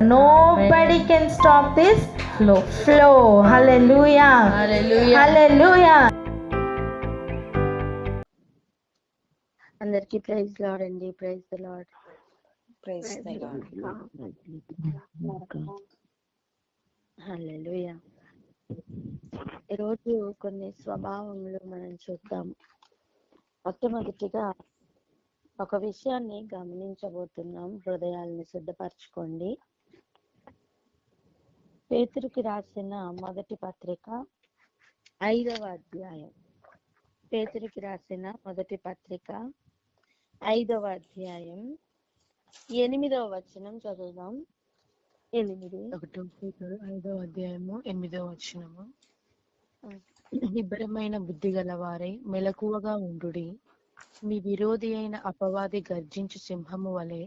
Nobody can stop this flow. Hallelujah. Hallelujah. అందరికి praise lord అండి. Praise the lord. Praise the lord. హల్లెలూయా. ఈరోజు కొన్ని స్వభావములు మనం చూద్దాం. మొట్టమొదటిగా ఒక విషయాన్ని గమనించబోతున్నాం. హృదయాల్ని సిద్ధపరచుకోండి. పేతురుకి రాసిన మొదటి పత్రిక 5వ అధ్యాయం. పేతురుకి రాసిన మొదటి పత్రిక 5వ అధ్యాయం 8వ వచనం చదువుదాం. 8. 5వ అధ్యాయము 8వ వచనము. నిబ్బరమైన బుద్ధి గలవారై మెలకువగా ఉండుడి. మీ విరోధి అయిన అపవాది గర్జించు సింహము వలె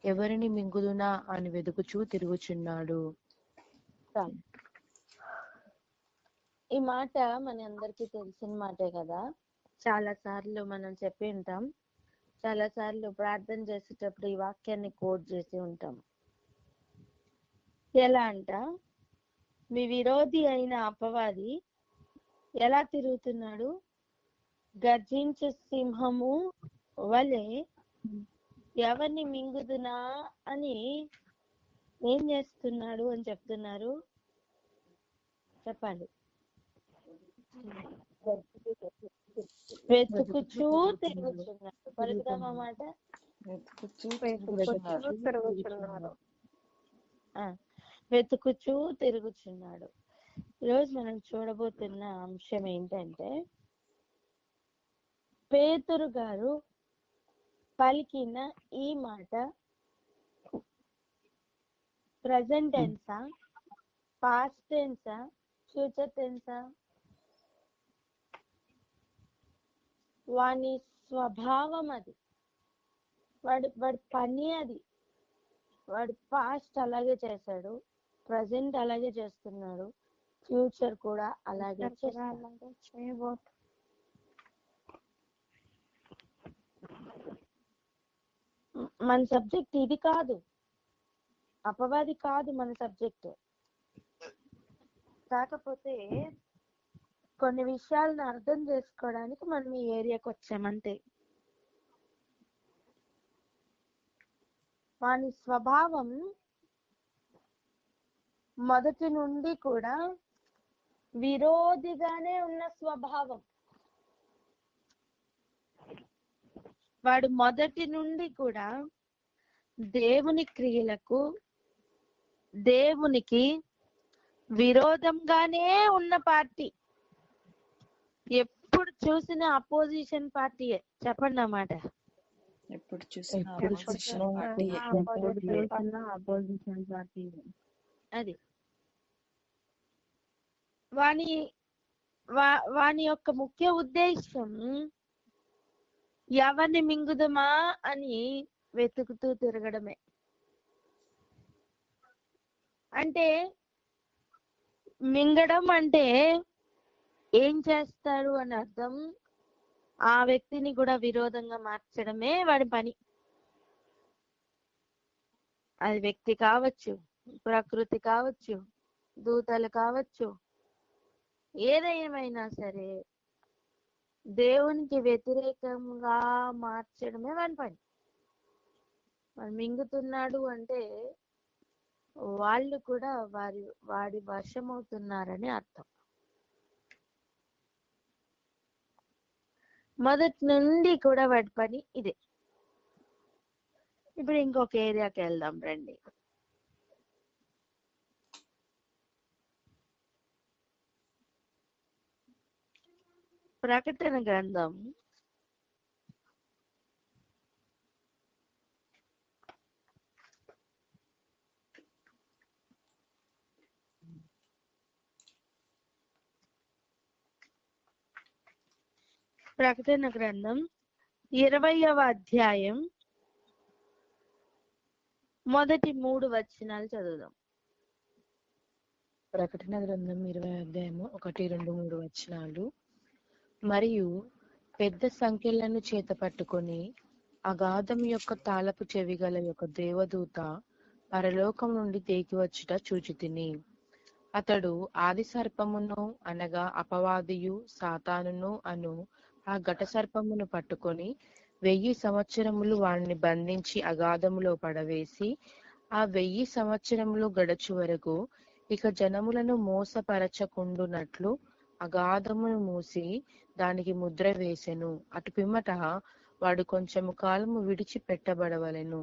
ఎవరిని మింగుదునా అని వెదుకుచూ తిరుగుచున్నాడు. ఈ మాట మన అందరికీ తెలిసిన మాటే కదా. చాలా సార్లు మనం చెప్పి ఉంటాం. చాలా సార్లు ప్రార్థన చేసేటప్పుడు ఈ వాక్యాన్ని కోట్ చేసి ఉంటాం. ఎలా అంట, మీ విరోధి అయిన అపవాది ఎలా తిరుగుతున్నాడు? గర్జించే సింహము వలె ఎవరిని మింగుదునా అని ఏం చేస్తున్నాడు అని చెప్తున్నారు. చెప్పండి. వెతుకుచూ తిరుగుతున్నాడు. పలుకుదామా మాట? వెతుకుచూ తిరుగుచున్నాడు. ఈరోజు మనం చూడబోతున్న అంశం ఏంటంటే, పేతురు గారు పలికిన ఈ మాట ప్రజెంట్ టెన్సా, పాస్ట్ టెన్సా, ఫ్యూచర్ టెన్సా? వాని స్వభావం అది, వాడి పని అది. వాడు పాస్ట్ అలాగే చేశాడు, ప్రజెంట్ అలాగే చేస్తున్నాడు, ఫ్యూచర్ కూడా అలాగే చేయబోతున్నాడు. మన సబ్జెక్ట్ ఇది కాదు, అపవాది కాదు మన సబ్జెక్ట్. కాకపోతే కొన్ని విషయాలను అర్థం చేసుకోవడానికి మనం ఈ ఏరియాకి వచ్చామంతే. వాని స్వభావం మొదటి నుండి కూడా విరోధిగానే ఉన్న స్వభావం. వాడు మొదటి నుండి కూడా దేవుని క్రియలకు, దేవునికి విరోధంగానే ఉన్న పార్టీ. ఎప్పుడు చూసిన అపోజిషన్ పార్టీయే. చెప్పండి అన్నమాట. ఎప్పుడు చూసిన అపోజిషన్ పార్టీ అది వాని యొక్క ముఖ్య ఉద్దేశం ఎవరిని మింగుదమా అని వెతుకుతూ తిరగడమే. అంటే మింగడం అంటే ఏం చేస్తారు అని అర్థం. ఆ వ్యక్తిని కూడా విరోధంగా మార్చడమే వాడి పని. అది వ్యక్తి కావచ్చు, ప్రకృతి కావచ్చు, దూతలు కావచ్చు, ఏదేమైనా సరే దేవునికి వ్యతిరేకంగా మార్చడమే వాడి పని. వాడు మింగుతున్నాడు అంటే వాళ్ళు కూడా వాడి వశమవుతున్నారని అర్థం. మొదటి నుండి కూడా వాడి పని ఇదే. ఇప్పుడు ఇంకొక ఏరియాకి వెళ్దాం రండి. ప్రకటన గ్రంథం 20వ అధ్యాయం మొదటి 3 వచనాలు చదువుదాం. ప్రకటన గ్రంథం 20వ అధ్యాయము 1, 2, 3 వచనాలు. మరియు పెద్ద సంఖ్యలను చేత పట్టుకొని అగాధం యొక్క తాళపు చెవి గల యొక్క దేవదూత పరలోకం నుండి తేగి వచ్చుట చూచితిని. అతడు ఆది సర్పమును అనగా అపవాదియు సాతానును అను ఆ ఘట సర్పమును పట్టుకొని 1000 సంవత్సరములు వాణ్ణి బంధించి అగాధములో పడవేసి ఆ 1000 సంవత్సరములు గడచు వరకు ఇక జనములను మోసపరచకుండునట్లు అగాధమును మూసి దానికి ముద్ర వేసెను. అటు పిమ్మట వాడు కొంచెము కాలము విడిచి పెట్టబడవలెను.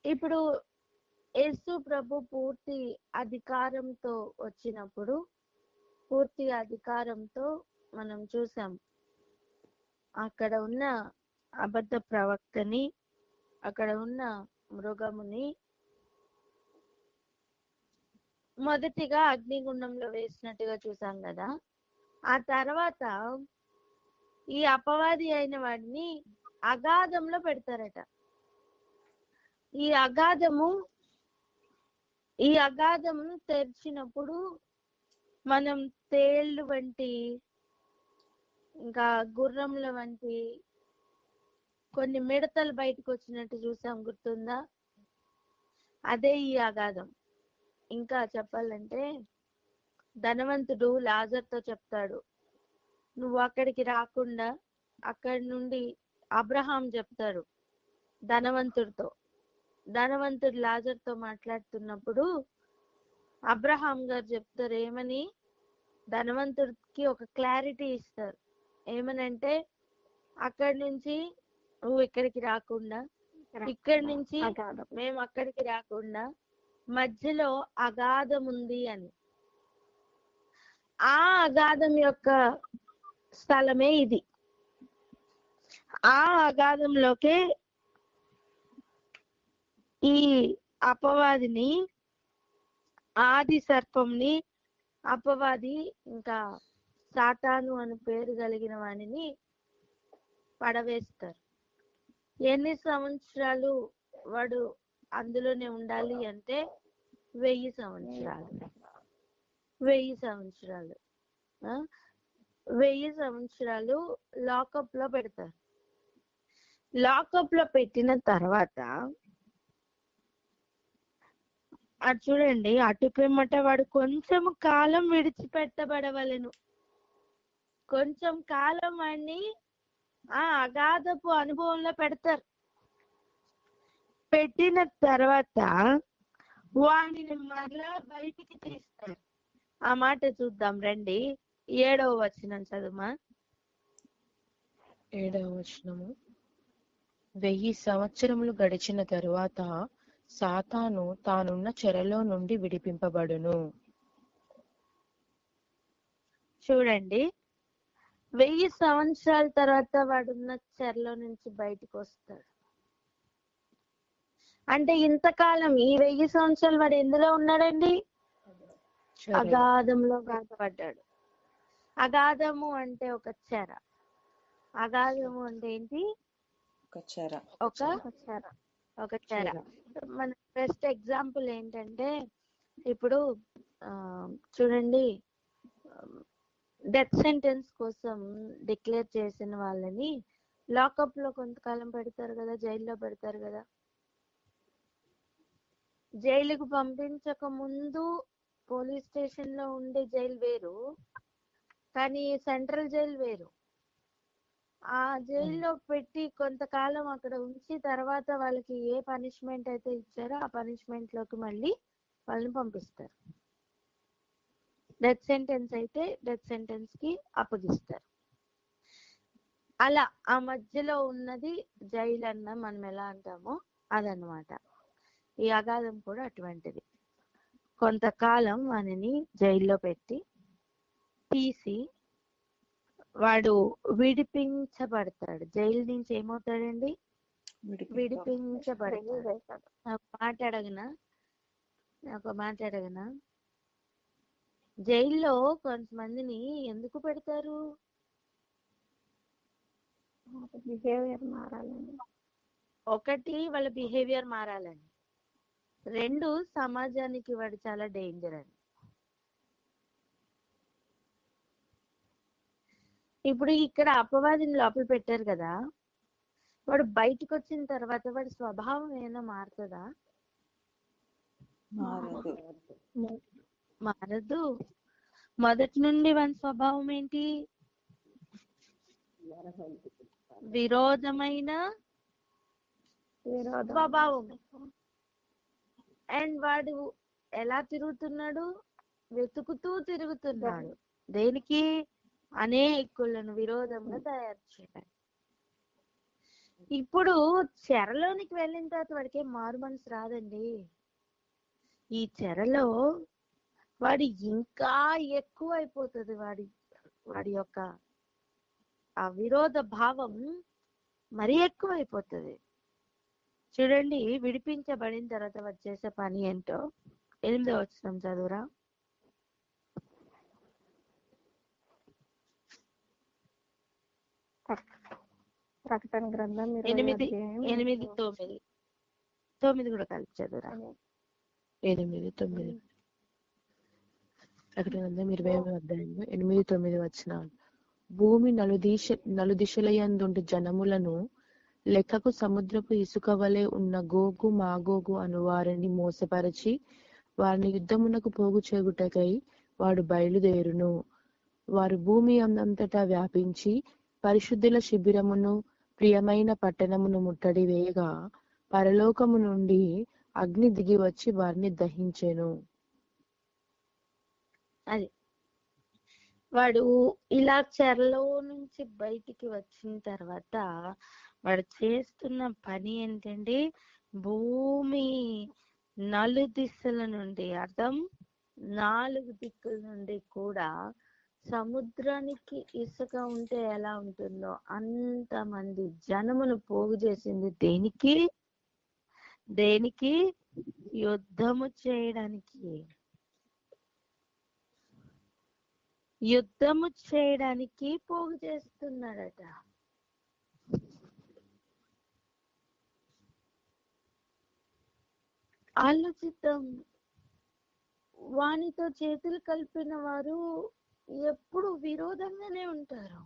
ఇప్పుడు యేసు ప్రభు పూర్తి అధికారంతో వచ్చినప్పుడు, పూర్తి అధికారంతో మనం చూసాం అక్కడ ఉన్న అబద్ధ ప్రవక్తని, అక్కడ ఉన్న మృగముని మొదటిగా అగ్నిగుండంలో వేసినట్టుగా చూసాం కదా. ఆ తర్వాత ఈ అపవాది అయిన వాడిని అగాధంలో పెడతారట. ఈ అగాధము తెరిచినప్పుడు మనం తేళ్లు వంటి, ఇంకా గుర్రముల వంటి కొన్ని మిడతలు బయటకు వచ్చినట్టు చూసాం, గుర్తుందా? అదే ఈ అగాధం. ఇంకా చెప్పాలంటే ధనవంతుడు లాజర్తో చెప్తాడు, నువ్వు అక్కడికి రాకుండా, అక్కడి నుండి అబ్రహాం చెప్తాడు ధనవంతుడు లాజర్తో మాట్లాడుతున్నప్పుడు అబ్రహాం గారు చెప్తారు ఏమని, ధనవంతుడికి ఒక క్లారిటీ ఇస్తారు. ఏమనంటే అక్కడి నుంచి నువ్వు ఇక్కడికి రాకుండా, ఇక్కడి నుంచి మేము అక్కడికి రాకుండా మధ్యలో అగాధం ఉంది అని. ఆ అగాధం యొక్క స్థలమే ఇది. ఆ అగాధంలోకే ఈ అపవాదిని, ఆది సర్పంని, అపవాది ఇంకా సాతాను అని పేరు కలిగిన వాడిని పడవేస్తారు. ఎన్ని సంవత్సరాలు వాడు అందులోనే ఉండాలి అంటే 1000 సంవత్సరాలు. 1000 సంవత్సరాలు 1000 సంవత్సరాలు లాకప్ లో పెడతారు. లాకప్ లో పెట్టిన తర్వాత అది చూడండి, అటు పిమ్మట వాడు కొంచెం కాలం విడిచిపెట్టబడవలెను. కొంచెం కాలం వాడిని ఆ అగాధపు అనుభవంలో పెడతారు. పెట్టిన తర్వాత వాడిని మరలా బయటికి తీస్తారు. ఆ మాట చూద్దాం రండి. 7వ వచనం చదువుమా. 7వ వచనము. 1000 సంవత్సరములు గడిచిన తరువాత సాతాను తానున్న చెరలో నుండి విడిపింపబడును. చూడండి, 1000 సంవత్సరాల తర్వాత వాడున్న చెరలో నుంచి బయటకు వస్తాడు. అంటే ఇంతకాలం ఈ 1000 సంవత్సరాలు వాడు ఎందులో ఉన్నాడండి? అగాధంలో కాకపడ్డాడు. అగాధము అంటే ఒక చెర. అగాధము అంటే ఏంటి? ఒక చెర. మన బెస్ట్ ఎగ్జాంపుల్ ఏంటంటే ఇప్పుడు చూడండి, డెత్ సెంటెన్స్ కోసం డిక్లేర్ చేసిన వాళ్ళని లాకప్ లో కొంతకాలం పెడతారు కదా, జైల్లో పెడతారు కదా. జైలుకు పంపించక ముందు పోలీస్ స్టేషన్ లో ఉండే జైలు వేరు, కానీ సెంట్రల్ జైలు వేరు. ఆ జైల్లో పెట్టి కొంతకాలం అక్కడ ఉంచి తర్వాత వాళ్ళకి ఏ పనిష్మెంట్ అయితే ఇచ్చారో ఆ పనిష్మెంట్ లోకి మళ్ళీ వాళ్ళని పంపిస్తారు. డెత్ సెంటెన్స్ అయితే డెత్ సెంటెన్స్ కి అప్పగిస్తారు. అలా ఆ మధ్యలో ఉన్నది జైలు అన్న మనం ఎలా అంటామో అదనమాట. ఈ అగాధం కూడా అటువంటిది. కొంతకాలం వానిని జైల్లో పెట్టి తీసి వాడు విడిపించబడతాడు. జైలు నుంచి ఏమవుతాడండి? విడిపించబడతాడు. ఒక మాట అడగనా? జైల్లో కొంతమందిని ఎందుకు పెడతారు? బిహేవియర్ మారాలని. ఒకటి, వాళ్ళ బిహేవియర్ మారాలని. 2, సమాజానికి వాడు చాలా డేంజర్ అని. ఇప్పుడు ఇక్కడ అపవాదిని లోపల పెట్టారు కదా, వాడు బయటకు వచ్చిన తర్వాత వాడి స్వభావం ఏమైనా మారుతుందా? మారదు. మొదటి నుండి వాడి స్వభావం ఏంటి? విరోధమైన స్వభావం. అండ్ వాడు ఎలా తిరుగుతున్నాడు? వెతుకుతూ తిరుగుతున్నాడు. దేనికి? అనేకులను విరోధంగా తయారు చేయాలి. ఇప్పుడు చెరలోనికి వెళ్ళిన తర్వాత వాడికి మారు మనసు రాదండి. ఈ చెరలో వాడి ఇంకా ఎక్కువ అయిపోతుంది. వాడి యొక్క ఆ విరోధ భావం మరీ ఎక్కువ అయిపోతుంది. చూడండి, విడిపించబడిన తర్వాత వాడు చేసే పని ఏంటో 8వ వచనం చదువురా. ప్రకటన గ్రంథం 8, 9 కూడా కలిపి చదువురా. 8, 9. ప్రకటన గ్రంథం 20వ అధ్యాయంలో 8, 9 వచనాలు. భూమి నలుదిశలయందుండు జనములను లెక్కకు సముద్రపు ఇసుక వలె ఉన్న గోగు మాగోగు అను వారిని మోసపరచి వారిని యుద్ధమునకు పోగు చేయుటకై వాడు బయలుదేరును. వారు భూమి అంతటా వ్యాపించి పరిశుద్ధుల శిబిరమును ప్రియమైన పట్టణమును ముట్టడి వేయగా పరలోకము నుండి అగ్ని దిగి వచ్చి వారిని దహించెను. అది వాడు ఇలా చెరలో నుంచి బయటికి వచ్చిన తర్వాత వాడు చేస్తున్న పని ఏంటంటే, భూమి నలుదిశల నుండి, అర్థం 4 దిక్కుల నుండి కూడా సముద్రానికి ఇసుక ఉంటే ఎలా ఉంటుందో అంతమంది జనమును పోగు చేసింది. దేనికి? యుద్ధము చేయడానికి. యుద్ధము చేయడానికి పోగు చేస్తున్నాడట. ఆలోచిద్దాం. వానితో చేతులు కలిపిన వారు ఎప్పుడు విరోధంగానే ఉంటారు.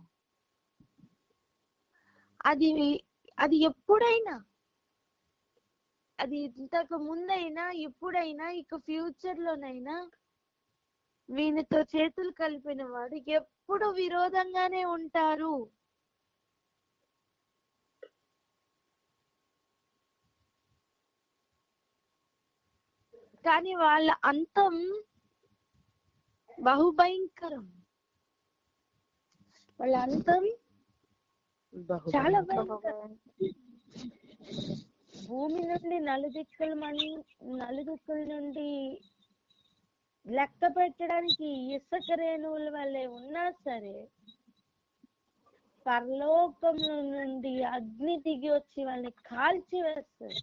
అది ఎప్పుడైనా, అది ఇంతకు ముందైనా, ఎప్పుడైనా, ఇక ఫ్యూచర్ లోనైనా వీనితో చేతులు కలిపిన వాడు ఎప్పుడు విరోధంగానే ఉంటారు. కానీ వాళ్ళ అంతం బహుభయంకరం. వాళ్ళ అంతం చాలా భయంకరం. భూమి నుండి నలుదిక్కుల నుండి లెక్క పెట్టడానికి ఇసుక రేణువుల వల్లే ఉన్నా సరే, పరలోకంలో నుండి అగ్ని దిగి వచ్చి వాళ్ళని కాల్చి వేస్తారు.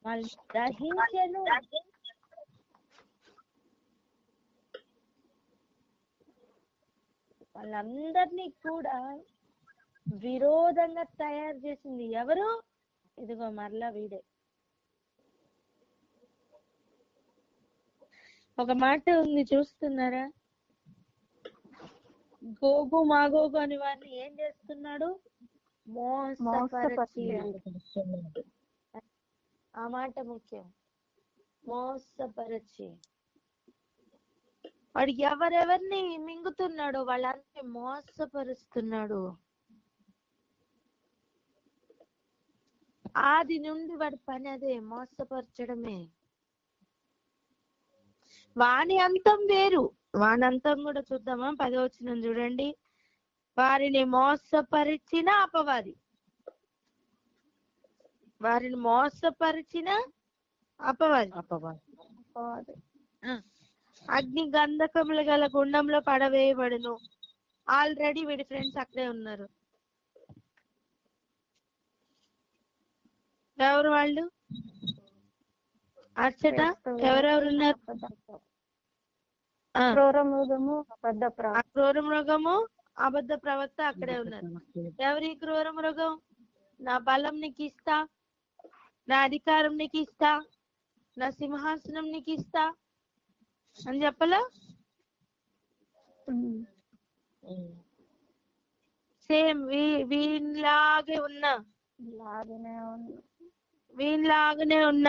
వాళ్ళు దహించెను. వాళ్ళందరినీ కూడా విరోధంగా తయారు చేసింది ఎవరు? ఇదిగో మరలా వీడే. ఒక మాట ఉంది, చూస్తున్నారా? గోగు మాగోగు అని వారిని ఏం చేస్తున్నాడు? మోసపరిచి. ఆ మాట ముఖ్యం. మోసపరిచి. వాడు ఎవరెవరిని మింగుతున్నాడో వాళ్ళందరినీ మోసపరుస్తున్నాడు. ఆది నుండి వాడి పని అదే, మోసపరచడమే. వాని అంతం వేరు. వాని అంతం కూడా చూద్దామా? 10వ వచనం చూడండి. వారిని మోసపరిచిన అపవాది. వారిని మోసపరిచిన అపవాది. అగ్ని గంధకములు గల గుండంలో పడవేయబడును. ఆల్రెడీ వీడి ఫ్రెండ్స్ అక్కడే ఉన్నారు. ఎవరు వాళ్ళు? అచ్చట ఎవరెవరు ఉన్నారు? క్రూర మృగము, అబద్ధ ప్రవక్త అక్కడే ఉన్నారు. ఎవరి క్రూర మృగం? నా బలం నీకు ఇస్తా, నా అధికారం నీకు ఇస్తా, నా సింహాసనం నీకు ఇస్తా అని చెప్పలా? సేమ్ వీనిలాగే ఉన్న లాగానే ఉంది. వీనిలాగానే ఉన్న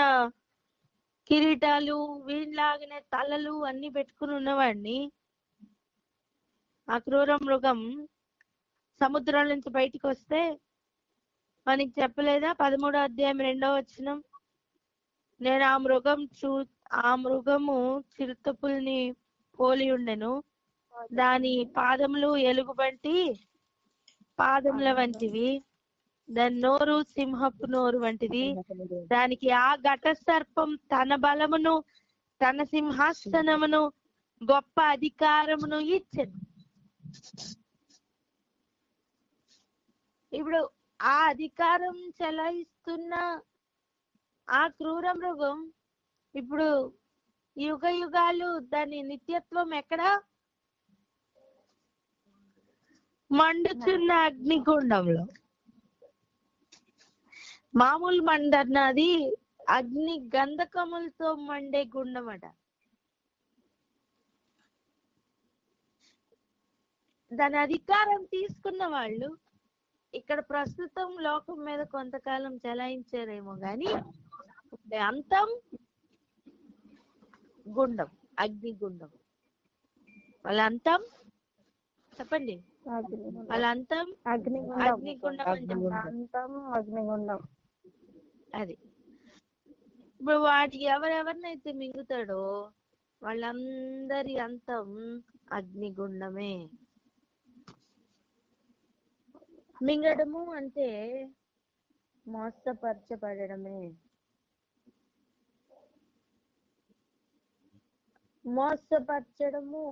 కిరీటాలు, వీనిలాగానే తలలు అన్ని పెట్టుకుని ఉన్నవాడిని ఆ క్రూర మృగం సముద్రం నుంచి బయటికి వస్తే మనకి చెప్పలేదా 13వ అధ్యాయం 2వ వచనం, నేను ఆ మృగము చిరుతపుల్ని పోలి ఉండెను, దాని పాదములు ఎలుగుబంటి పాదముల వంటివి, దాని నోరు సింహపు నోరు వంటిది, దానికి ఆ ఘట సర్పం తన బలమును తన సింహాసనమును గొప్ప అధికారమును ఇచ్చెను. ఇప్పుడు ఆ అధికారం చెలాయిస్తున్న ఆ క్రూర మృగం ఇప్పుడు యుగ యుగాలు దాని నిత్యత్వం ఎక్కడ? మండుచున్న అగ్నిగుండంలో. మామూలు మండన్నది అగ్ని గంధకములతో మండే గుండం అట. దాని అధికారం తీసుకున్న వాళ్ళు ఇక్కడ ప్రస్తుతం లోకం మీద కొంతకాలం చెలాయించారేమో గాని అంతం గుండం, అగ్నిగుండం. వాళ్ళ అంతం చెప్పండి, వాళ్ళ అంతం అగ్నిగుండం అంటే అగ్నిగుండం. అది ఇప్పుడు వాటికి ఎవరెవరినైతే మింగుతాడో వాళ్ళందరి అంతం అగ్నిగుండమే. మింగడము అంటే మోసపరచబడమే. మోసపరచడము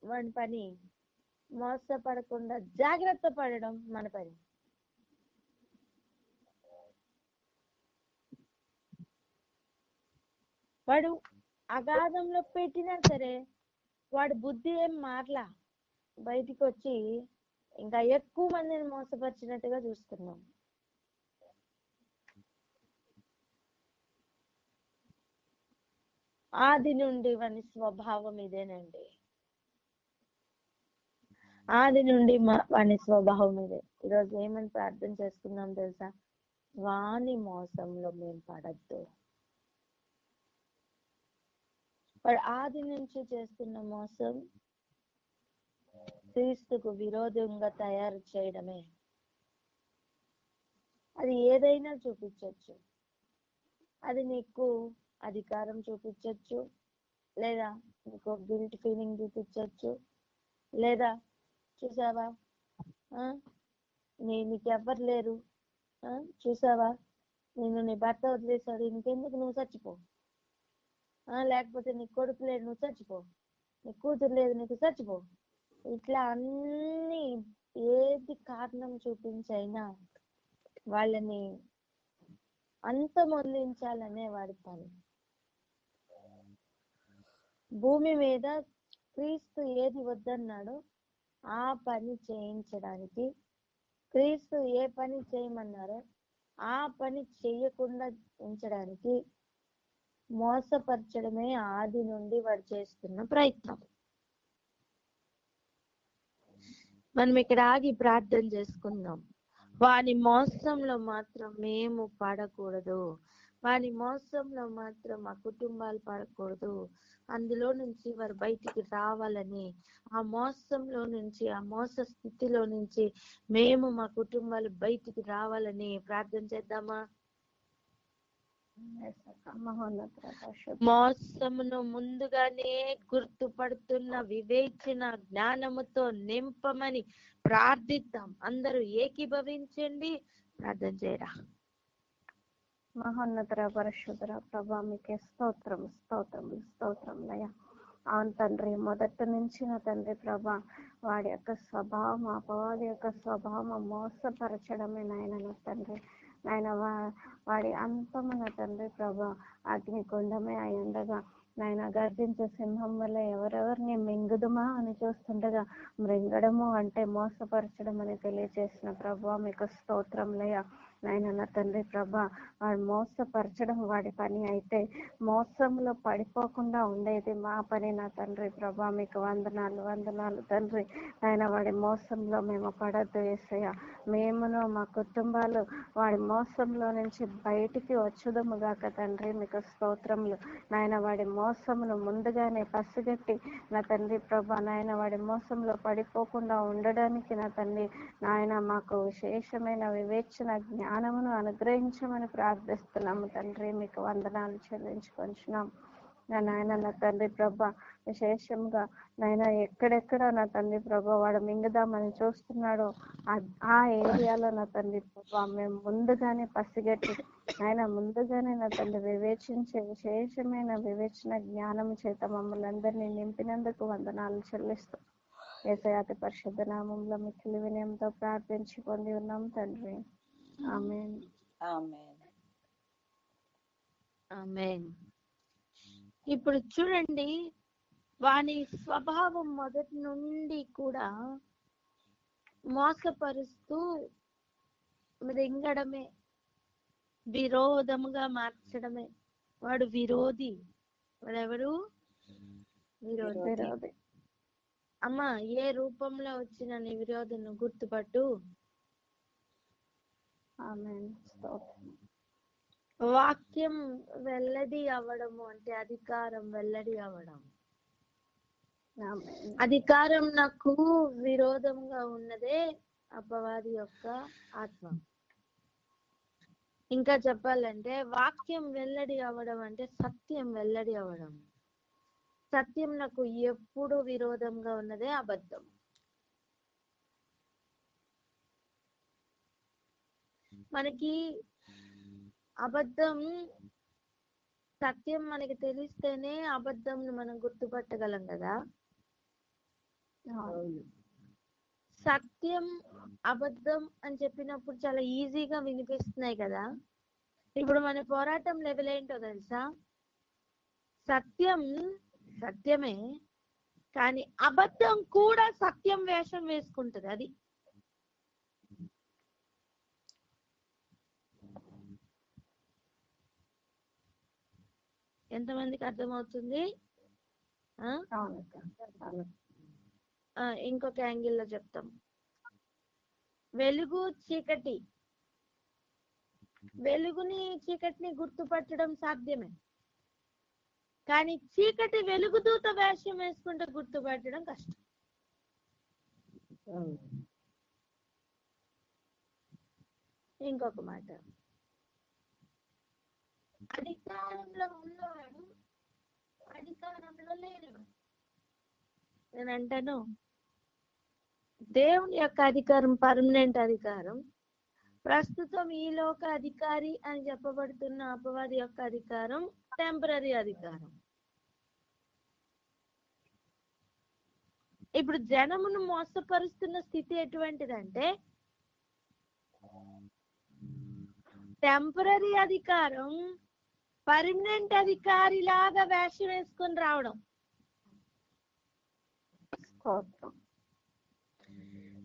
వాడి పని, మోసపడకుండా జాగ్రత్త పడడం మన పని. వాడు అగాధంలో పెట్టినా సరే వాడి బుద్ధి ఏం మారలా, బయటికి వచ్చి ఇంకా ఎక్కువ మందిని మోసపరిచినట్టుగా చూస్తున్నాం. ఆది నుండి వాని స్వభావం ఇదేనండి, ఆది నుండి వాని స్వభావం ఇదే. ఈరోజు ఏమని ప్రార్థన చేసుకున్నాం తెలుసా? వాని మోసంలో మేము పడద్దు. వాడు ఆది నుంచి చేస్తున్న మోసం క్రీస్తుకు విరోధంగా తయారు చేయడమే. అది ఏదైనా చూపించవచ్చు. అది నీకు అధికారం చూపించవచ్చు, లేదా నీకు గిల్ట్ ఫీలింగ్ చూపించవచ్చు, లేదా చూసావా నీకెవ్వరు లేరు, చూసావా నేను నీ భర్త వదిలేశాడు, ఇంకెందుకు నువ్వు చచ్చిపో, లేకపోతే నీ కొడుకు లేడు నువ్వు చచ్చిపో, నీ కూతురు లేదు నీకు చచ్చిపో. ఇట్లా అన్ని ఏది కారణం చూపించైనా వాళ్ళని అంతమొందించాలనే వాడి పని. భూమి మీద క్రీస్తు ఏది వద్దన్నాడో ఆ పని చేయించడానికి, క్రీస్తు ఏ పని చేయమన్నారో ఆ పని చేయకుండా ఉంచడానికి మోసపరచడమే ఆది నుండి వాడు చేస్తున్న ప్రయత్నం. మనం ఇక్కడ ఆగి ప్రార్థన చేసుకుందాం. వాని మోసంలో మాత్రం మేము పడకూడదు, వాని మోసంలో మాత్రం మా కుటుంబాలు పడకూడదు. అందులో నుంచి వారు బయటికి రావాలని, ఆ మోసంలో నుంచి, ఆ మోస స్థితిలో నుంచి మేము మా కుటుంబాలు బయటికి రావాలని ప్రార్థన చేద్దామా? మోసమును ముందుగానే గుర్తుపడుతున్న వివేచన జ్ఞానముతో నింపమని ప్రార్థిద్దాం. అందరూ ఏకీభవించండి, ప్రార్థన చేయరా. మహోన్నతర పరిశుద్ధర ప్రభా మీకే స్తోత్రం స్తోత్రం స్తోత్రం లయ. అవును తండ్రి, మొదటి నుంచి నా తండ్రి ప్రభా వాడి యొక్క స్వభావం, అపవాది యొక్క స్వభావం మోసపరచడమే నాయన తండ్రి. నాయన వాడి అంతమున తండ్రి ప్రభా అగ్నిగుండమే అయి ఉండగా నాయన గర్జించే సింహం వల్ల ఎవరెవరిని మింగుదుమా అని చూస్తుండగా మృంగడము అంటే మోసపరచడం అని తెలియజేసిన ప్రభా మీకు స్తోత్రం లయ. నాయన నా తండ్రి ప్రభా వాడు మోసపరచడం వాడి పని అయితే మోసంలో పడిపోకుండా ఉండేది మా పని నా తండ్రి ప్రభా. మీకు వందనాలు తండ్రి. నాయన వాడి మోసంలో మేము పడద్దు యేసయ్య. మేమును మా కుటుంబాలు వాడి మోసంలో నుంచి బయటికి వచ్చుదము గాక తండ్రి. మీకు స్తోత్రములు నాయన. వాడి మోసమును ముందుగానే పసిగట్టి నా తండ్రి ప్రభా నాయన వాడి మోసంలో పడిపోకుండా ఉండడానికి నా తండ్రి నాయన మాకు విశేషమైన వివేచన జ్ఞానమును అనుగ్రహించమని ప్రార్థిస్తున్నాము తండ్రి. మీకు వందనాలు చెల్లించుకొంచున్నాం నా నాయన. నా తండ్రి ప్రభా విశేషంగా నాయన ఎక్కడెక్కడ నా తండ్రి ప్రభా వాడు మింగదామని చూస్తున్నాడో ఆ ఏరియాలో నా తండ్రి ప్రభా మేము ముందుగానే పసిగట్టి ఆయన ముందుగానే నా తండ్రి వివేచించే విశేషమైన వివేచన జ్ఞానం చేత మమ్మల్ని అందరినీ నింపినందుకు వందనాలు చెల్లిస్తూ యేసయ్య అతి పరిశుద్ధ నామంలో మిక్కిలి వినయంతో ప్రార్థించి పొంది ఉన్నాం తండ్రి. ఆమేన్. ఆమేన్. ఆమేన్. ఇప్పుడు చూడండి, వాని స్వభావం మొదటి నుండి కూడా మోసపరుస్తూ మృంగడమే, విరోధముగా మార్చడమే. వాడు విరోధి. వాడెవరు? విరోధి. అమ్మా, ఏ రూపంలో వచ్చిన నీ విరోధులను గుర్తుపట్టు. ఆమేన్. వాక్యం వెల్లడి అవ్వడము అంటే అధికారం వెల్లడి అవ్వడం. ఆమేన్. అధికారం నాకు విరోధంగా ఉన్నదే అపవాది యొక్క ఆత్మ. ఇంకా చెప్పాలంటే వాక్యం వెల్లడి అవ్వడం అంటే సత్యం వెల్లడి అవ్వడం. సత్యం నాకు ఎప్పుడు విరోధంగా ఉన్నదే అబద్ధం. మనకి అబద్ధం సత్యం మనకి తెలిస్తేనే అబద్ధం మనం గుర్తుపట్టగలం కదా. సత్యం అబద్ధం అని చెప్పినప్పుడు చాలా ఈజీగా వినిపిస్తున్నాయి కదా. ఇప్పుడు మన పోరాటం లెవెల్ ఏంటో తెలుసా? సత్యం సత్యమే, కానీ అబద్ధం కూడా సత్యం వేషం వేసుకుంటది. అది ఎంతమందికి అర్థమవుతుంది? ఇంకొక యాంగిల్లో చెప్తాం. వెలుగు చీకటి, వెలుగుని చీకటిని గుర్తుపట్టడం సాధ్యమే, కానీ చీకటి వెలుగుదూత వేషం వేసుకుంటే గుర్తుపట్టడం కష్టం. ఇంకొక మాట, అధికారంలో ఉన్నవాడు అధికారంలో లేనివాడు. నేను అంటాను, దేవుని యొక్క అధికారం పర్మనెంట్ అధికారం, ప్రస్తుతం ఈ లోక అధికారి అని చెప్పబడుతున్న అపవాది యొక్క అధికారం టెంపరరీ అధికారం. ఇప్పుడు జనమును మోసపరుస్తున్న స్థితి ఎటువంటిదంటే టెంపరరీ అధికారం పర్మనెంట్ అధికారి లాగా వేషం వేసుకొని రావడం.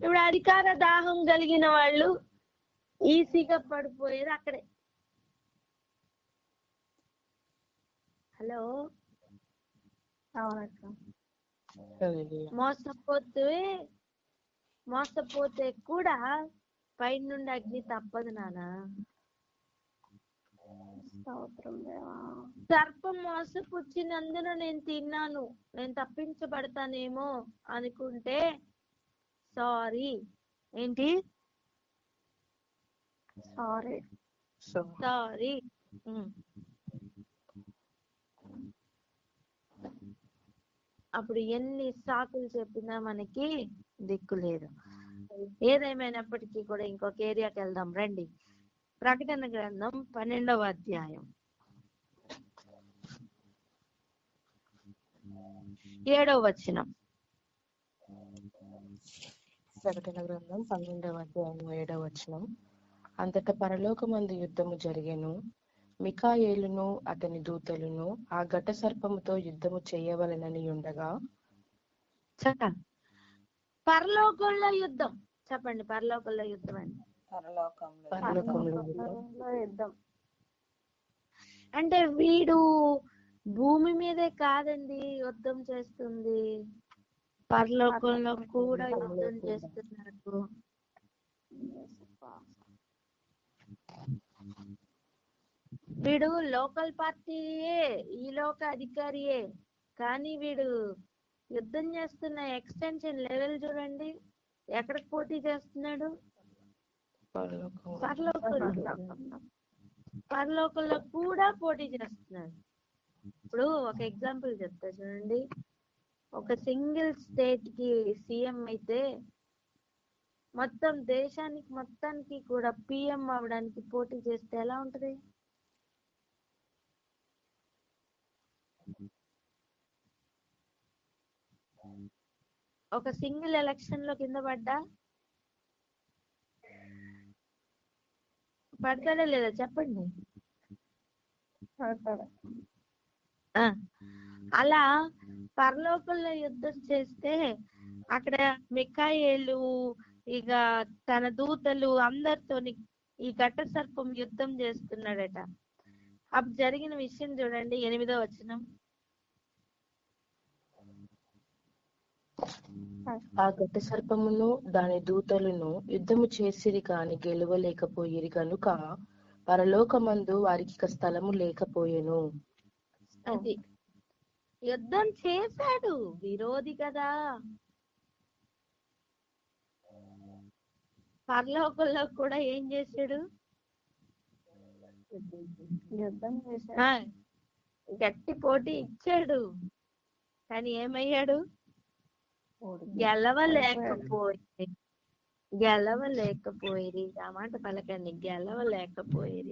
ఇప్పుడు అధికార దాహం కలిగిన వాళ్ళు ఈజీగా పడిపోయేది అక్కడే. హలో, మోసపోతే కూడా పైన నుండి అగ్ని తప్పదు నానా. సర్పం మోసపుచ్చినందున నేను తిన్నాను, నేను తప్పించబడతానేమో అనుకుంటే సారీ. ఏంటి? సారీ. అప్పుడు ఎన్ని సాకులు చెప్పినా మనకి దిక్కు లేదు. ఏదేమైనప్పటికీ కూడా ఇంకొక ఏరియాకి వెళ్దాం రండి. ప్రకటన గ్రంథం 12వ అధ్యాయం 7వ వచనం. ప్రకటన గ్రంథం 12వ అధ్యాయం 7వ వచనం. అంతటా పరలోకమందు యుద్ధము జరిగెను. మిఖాయేలును అతని దూతలను ఆ ఘట సర్పముతో యుద్ధము చేయవలెనని ఉండగా. పరలోకంలో యుద్ధం. చెప్పండి, పరలోకంలో యుద్ధం అండి. పరలోకంలో పరలోకంలో యుద్ధం. అంటే వీడు భూమి మీదే కాదండి యుద్ధం చేస్తుంది, పరలోకంలో కూడా యుద్ధం చేస్తున్నాడు. వీడు లోకల్ పార్టీయే, ఈ లోక అధికారియే, కానీ వీడు యుద్ధం చేస్తున్న ఎక్స్టెన్షన్ లెవెల్ చూడండి, ఎక్కడికి పోటీ చేస్తున్నాడు? పరలోకంలో కూడా పోటీ చేస్తున్నాడు. ఇప్పుడు ఒక ఎగ్జాంపుల్ చెప్తా చూడండి. ఒక సింగిల్ స్టేట్ కి సీఎం అయితే మొత్తం దేశానికి మొత్తానికి కూడా పిఎం అవడానికి పోటీ చేస్తే ఎలా ఉంటది? ఒక సింగిల్ ఎలక్షన్ లో కింద పడతాడా లేదా చెప్పండి. అలా పరలోకంలో యుద్ధం చేస్తే అక్కడ మిఖాయేలు ఇక తన దూతలు అందరితోని ఈ ఘట సర్పం యుద్ధం చేస్తున్నాడట. అప్పుడు జరిగిన విషయం చూడండి, 8వ వచనం. ఆ ఘట సర్పమును దాని దూతలను యుద్ధము చేసిరి కాని గెలవలేకపోయిరి కనుక పరలోకమందు వారికి స్థలము లేకపోయెను. అది యుద్ధం చేశాడు, విరోధి కదా. పరలోకంలో కూడా ఏం చేశాడు? యుద్ధం చేశాడు, గట్టి పోటీ ఇచ్చాడు, కానీ ఏమయ్యాడు? గెలవలేకపోయిరి. ఆ మాట పలకండి, గెలవలేకపోయిరి.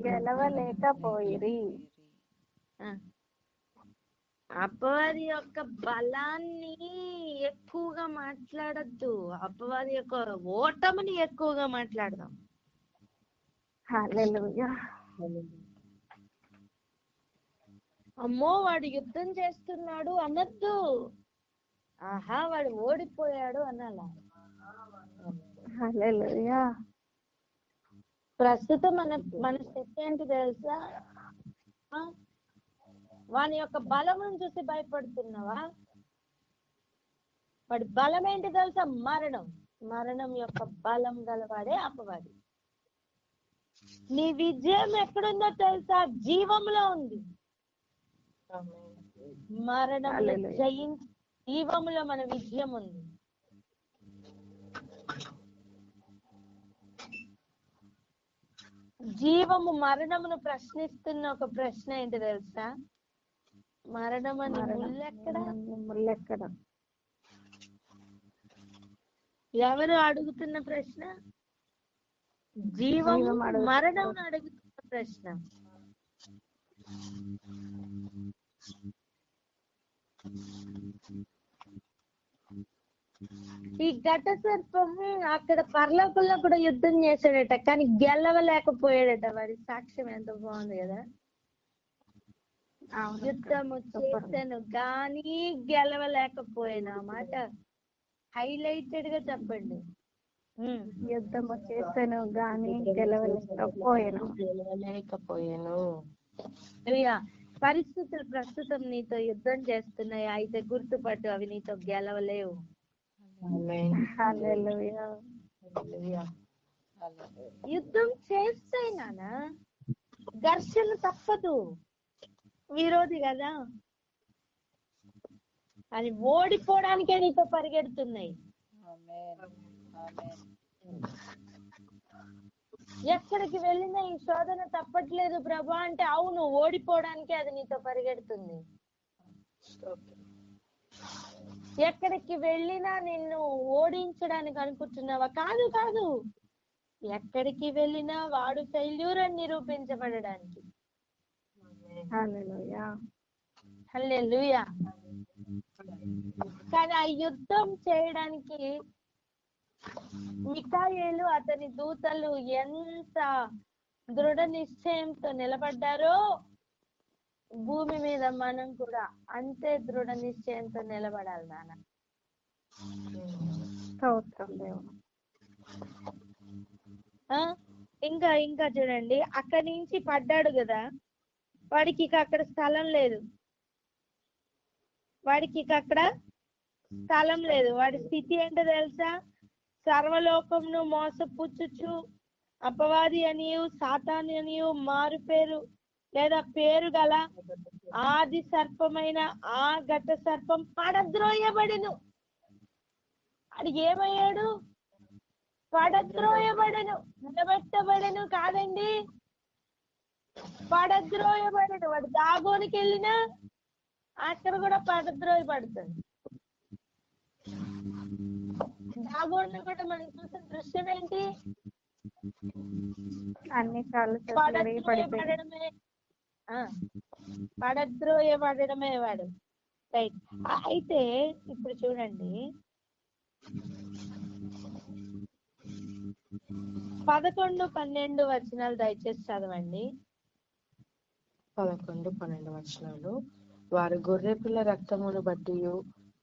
అపవాది యొక్క బలాన్ని ఎక్కువగా మాట్లాడద్దు, అపవాది యొక్క ఓటమిని ఎక్కువగా మాట్లాడదాం. హల్లెలూయా. అమ్మో వాడు యుద్ధం చేస్తున్నాడు అనద్దు, ఆహా వాడు ఓడిపోయాడు అనాలా. హల్లెలూయా. ప్రస్తుతం మన స్థితి ఏంటి తెలుసా? వాని యొక్క బలమును చూసి భయపడుతున్నావా? వాడి బలం ఏంటి తెలుసా? మరణం యొక్క బలం గలవాడే అపవాది. నీ విజయం ఎక్కడుందో తెలుసా? జీవంలో ఉంది. మరణంలో జయించి జీవంలో మన విజయం ఉంది. జీవము మరణమును ప్రశ్నిస్తున్న ఒక ప్రశ్న ఏంటి తెలుసా? మరణం అని ముల్లెక్కడ? ఎవరు అడుగుతున్న ప్రశ్న? జీవము మరణం అడుగుతున్న ప్రశ్న. ఈ ఘట సర్పము అక్కడ పరలోకంలో కూడా యుద్ధం చేశాడట, కానీ గెలవలేకపోయాడట. వాడి సాక్ష్యం ఎంత బాగుంది కదా. యుద్ధము చేశాను కానీ గెలవలేకపోయాను. ఆ మాట హైలైటెడ్ గా చెప్పండి. యుద్ధము చేశాను కానీ గెలవలేకపోయాను. పరిస్థితులు ప్రస్తుతం నీతో యుద్ధం చేస్తున్నాయి, అయితే గుర్తుపట్టు, అవి నీతో గెలవలేవు. యుద్ధం చేస్తేనా ఘర్షణ తప్పదు, విరోధి కదా. అది ఓడిపోవడానికే నీతో పరిగెడుతున్నాయి. ఎక్కడికి వెళ్ళినా ఈ శోధన తప్పట్లేదు ప్రభా అంటే, అవును, ఓడిపోవడానికే అది నీతో పరిగెడుతుంది. ఎక్కడికి వెళ్ళినా నిన్ను ఓడించడానికి అనుకుంటున్నావా? కాదు కాదు, ఎక్కడికి వెళ్ళినా వాడు ఫెయిల్యూర్ అని నిరూపించబడడానికి. హల్లెలూయా. హల్లెలూయా. కానీ ఆ యుద్ధం చేయడానికి మిఖాయేలు అతని దూతలు ఎంత దృఢ నిశ్చయంతో నిలబడ్డారో, భూమి మీద మనం కూడా అంతే దృఢ నిశ్చయంతో నిలబడాలి నాన్న. ఆ ఇంకా ఇంకా చూడండి, అక్కడి నుంచి పడ్డాడు కదా, వాడికి ఇక అక్కడ స్థలం లేదు. వాడికి ఇక అక్కడ స్థలం లేదు. వాడి స్థితి ఏంటో తెలుసా? సర్వలోకంను మోసపుచ్చుచు అపవాది అనియు సాతాను అనియు మారు పేరు లేదా పేరు గల ఆది సర్పమైన ఆ ఘట సర్పం పడద్రోయబడిను. అది ఏమయ్యాడు? పడద్రోయబడను, నిలబెట్టబడను కాదండి, పడద్రోయబడను. వాడు దాగోనికి వెళ్ళినా అక్కడ కూడా పడద్రోయబడుతుంది. దాగోని కూడా మనం చూసిన దృశ్యం ఏంటి? అన్ని సార్లు పడద్రోయబడమే. పడద్రోయబడమే వాడు. రైట్. అయితే ఇప్పుడు చూడండి, 11, 12 వచనాలు దయచేసి చదవండి. 11, 12 వచనాలు. వారు గొర్రెపిల్ల రక్తమును బట్టి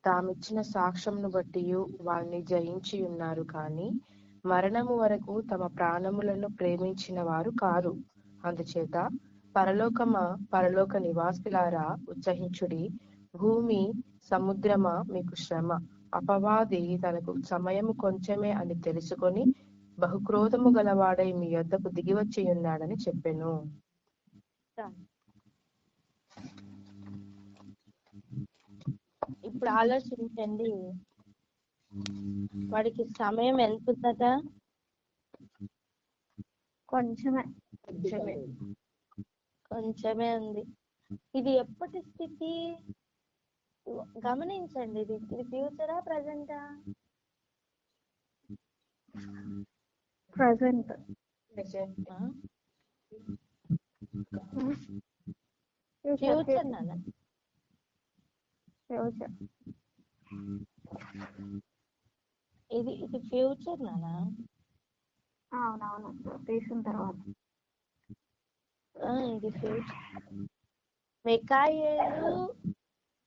తామిచ్చిన సాక్ష్యమును బట్టి వారిని జయించి ఉన్నారు, కానీ మరణము వరకు తమ ప్రాణములను ప్రేమించిన వారు కారు. అందుచేత పరలోకమా, పరలోక నివాసులారా ఉత్సహించుడి. భూమి సముద్రమా మీకు శ్రమ. అపవాది తనకు సమయము కొంచెమే అని తెలుసుకొని బహుక్రోధము గలవాడై మీ యొద్దకు దిగివచ్చి ఉన్నాడని చెప్పెను. ఇప్పుడు ఆలోచించండి, వాడికి సమయం ఎంత ఉందట? కొంచెమే ఉంది. ఇది ఎప్పటి స్థితి గమనించండి. ఇది ఫ్యూచరా ప్రజెంటా? ప్రజెంట్. ఫ్యూచర్ నాన్న. ఇది ఫ్యూచర్ నానా. అవునవును, తీసిన తర్వాత ఇది ఫ్యూచర్. మిఖాయేలు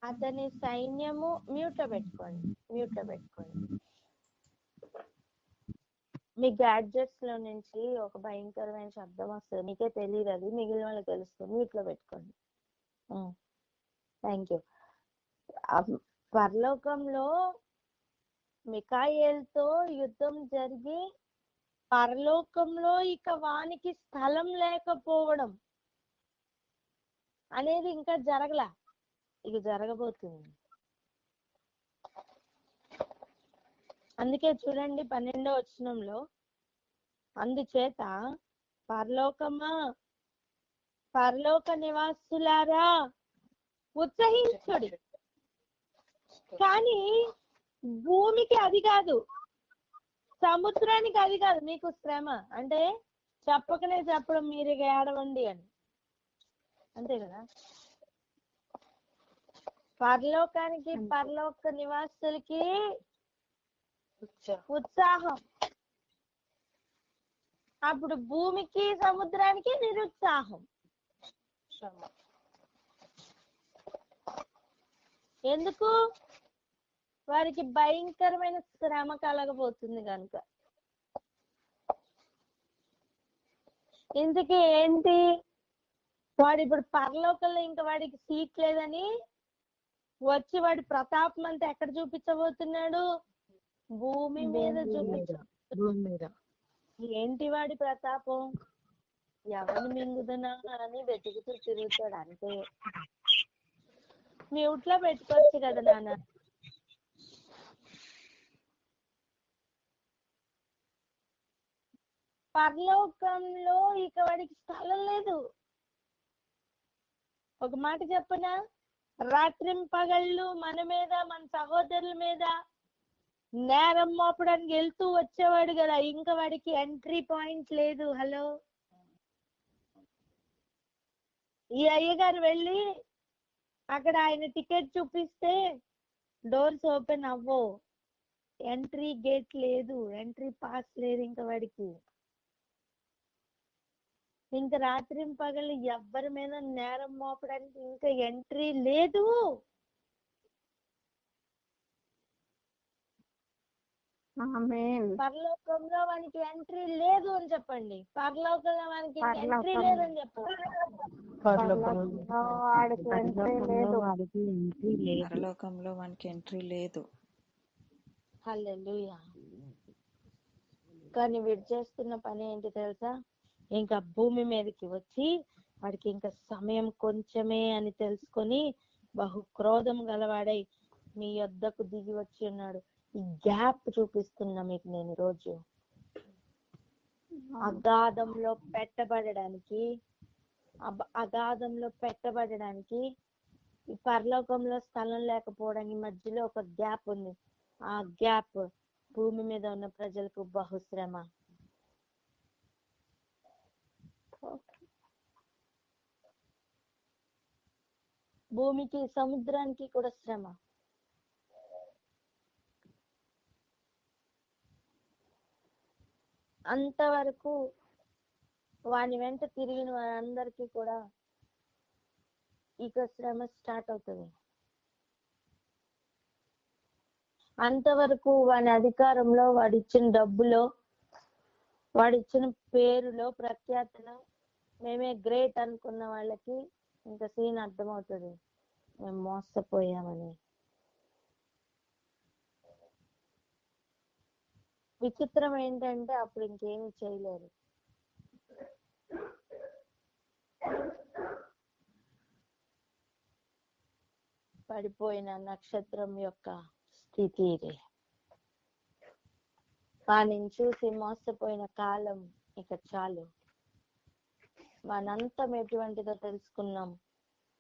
అతని సైన్యము మ్యూట్ లో పెట్టుకోండి. మీ గ్యాడ్జెట్స్ లో నుంచి ఒక భయంకరమైన శబ్దం వస్తుంది, మీకే తెలియదు, అది మిగిలిన వాళ్ళకి తెలుస్తుంది. మ్యూట్ లో పెట్టుకోండి. Thank you. పరలోకంలో మిఖాయేలుతో యుద్ధం జరిగి పరలోకంలో ఇక వానికి స్థలం లేకపోవడం అనేది ఇంకా జరగలా, ఇక జరగబోతుంది. అందుకే చూడండి 12వ వచనంలో, అందుచేత పరలోకమా, పరలోక నివాసులారా ఉత్సహించుడి. కానీ భూమికి అది కాదు, సముద్రానికి అది కాదు మీకు శ్రమ. అంటే చెప్పకనే చెప్పడం, మీరు ఏడవండి అని, అంతే కదా. పరలోకానికి, పరలోక నివాసులకి ఉత్సాహం, అప్పుడు భూమికి సముద్రానికి నిరుత్సాహం. ఎందుకు? వారికి భయంకరమైన శ్రమ కలగబోతుంది కనుక. ఇందుకే ఏంటి? వాడు ఇప్పుడు పరలోకంలో ఇంకా వాడికి సీట్ లేదని వచ్చి వాడి ప్రతాపం అంతా ఎక్కడ చూపించబోతున్నాడు? భూమి మీద చూపించ. ఏంటి వాడి ప్రతాపం? ఎవరిని మింగుదనా అని వెతుకుతూ తిరుగుతాడు, అంతే. మ్యూట్ లో పెట్టుకోవచ్చు కదా నాన్న. పరలోకంలో ఇక వాడికి స్థలం లేదు. ఒక మాట చెప్పనా, రాత్రింపగళ్ళు మన మీద, మన సహోదరుల మీద నేరం మోపడానికి వెళ్తూ వచ్చేవాడు కదా, ఇంకా వాడికి ఎంట్రీ పాయింట్ లేదు. హలో, ఈ అయ్యగారు వెళ్ళి అక్కడ ఆయన టికెట్ చూపిస్తే డోర్స్ ఓపెన్ అవ్వవు, ఎంట్రీ గేట్ లేదు, ఎంట్రీ పాస్ లేదు ఇంకా వాడికి. ఇంకా రాత్రింపగళ్ళు ఎవ్వరి మీద నేరం మోపడానికి ఇంకా ఎంట్రీ లేదు. ఆమేన్. పరలోకంలో వానికి ఎంట్రీ లేదు అని చెప్పండి. పరలోకంలో వానికి ఎంట్రీ పరలోకం. లేదని చెప్పు. పరలోకంలో వాడికి ఎంట్రీ లేదు. పరలోకంలో వానికి ఎంట్రీ లేదు. హల్లెలూయా. కానీ వీడు చేస్తున్న పని ఏంటి తెలుసా? ఇంకా భూమి మీదకి వచ్చి వాడికి ఇంకా సమయం కొంచెమే అని తెలుసుకొని బహు క్రోధం గలవాడై మీ యొద్దకు దిగి వచ్చి ఉన్నాడు. ఈ గ్యాప్ చూపిస్తున్నా మీకు నేను రోజు. అగాధంలో పెట్టబడడానికి ఈ పరలోకంలో స్థలం లేకపోవడానికి మధ్యలో ఒక గ్యాప్ ఉంది. ఆ గ్యాప్ భూమి మీద ఉన్న ప్రజలకు బహుశ్రమ. భూమికి సముద్రానికి కూడా శ్రమ. అంతవరకు వాని వెంట తిరిగిన వారందరికీ కూడా ఇక శ్రమ స్టార్ట్ అవుతుంది. అంతవరకు వాని అధికారంలో, వాడిచ్చిన డబ్బులో, వాడిచ్చిన పేరులో, ప్రఖ్యాతిలో మేమే గ్రేట్ అనుకున్న వాళ్ళకి ఇంకా సీన్ అర్థమవుతుంది, మేము మోసపోయామని. విచిత్రం ఏంటంటే అప్పుడు ఇంకేమీ చేయలేరు. పడిపోయిన నక్షత్రం యొక్క స్థితి ఇది. వానిని చూసి మోసపోయిన కాలం ఇక చాలు. వానంతం ఎటువంటిదో తెలుసుకున్నాం.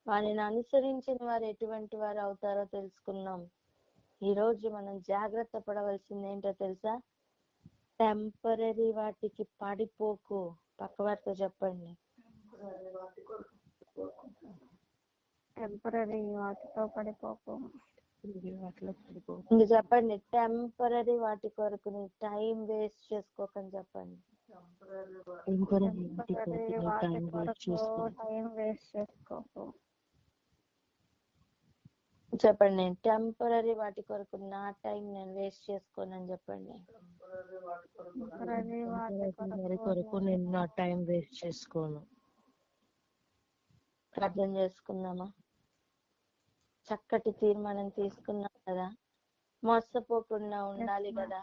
వానిని అనుసరించిన వారు ఎటువంటి వారు అవుతారో తెలుసుకున్నాం. ఈ రోజు మనం జాగ్రత్త పడవలసింది ఏంటో తెలుసా? టెంపరీ వాటికి పడిపోకు. పక్కవారితో చెప్పండి. టెంపరీ వాటితో పడిపోకు. ఇంక చెప్పండి, టెంపరీ వాటి కొరకు నీ టైం వేస్ట్ చేసుకోకని చెప్పండి. టెంపరీ వాటి కొరకు టైం వేస్ట్ చేసుకోకు. చెప్పండి, టెంపరీ వాటి కొరకు నా టైం నేను వేస్ట్ చేసుకోనని చెప్పండి. టెంపరీ వాటి కొరకు నేను నా టైం వేస్ట్ చేసుకోను. ప్రార్థన చేసుకుందామా? చక్కటి తీర్మానం తీసుకున్నాం కదా, మోసపోకుండా ఉండాలి కదా.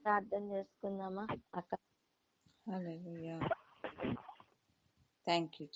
ప్రార్థన చేసుకుందామా అక్క? హల్లెలూయా. Thank you.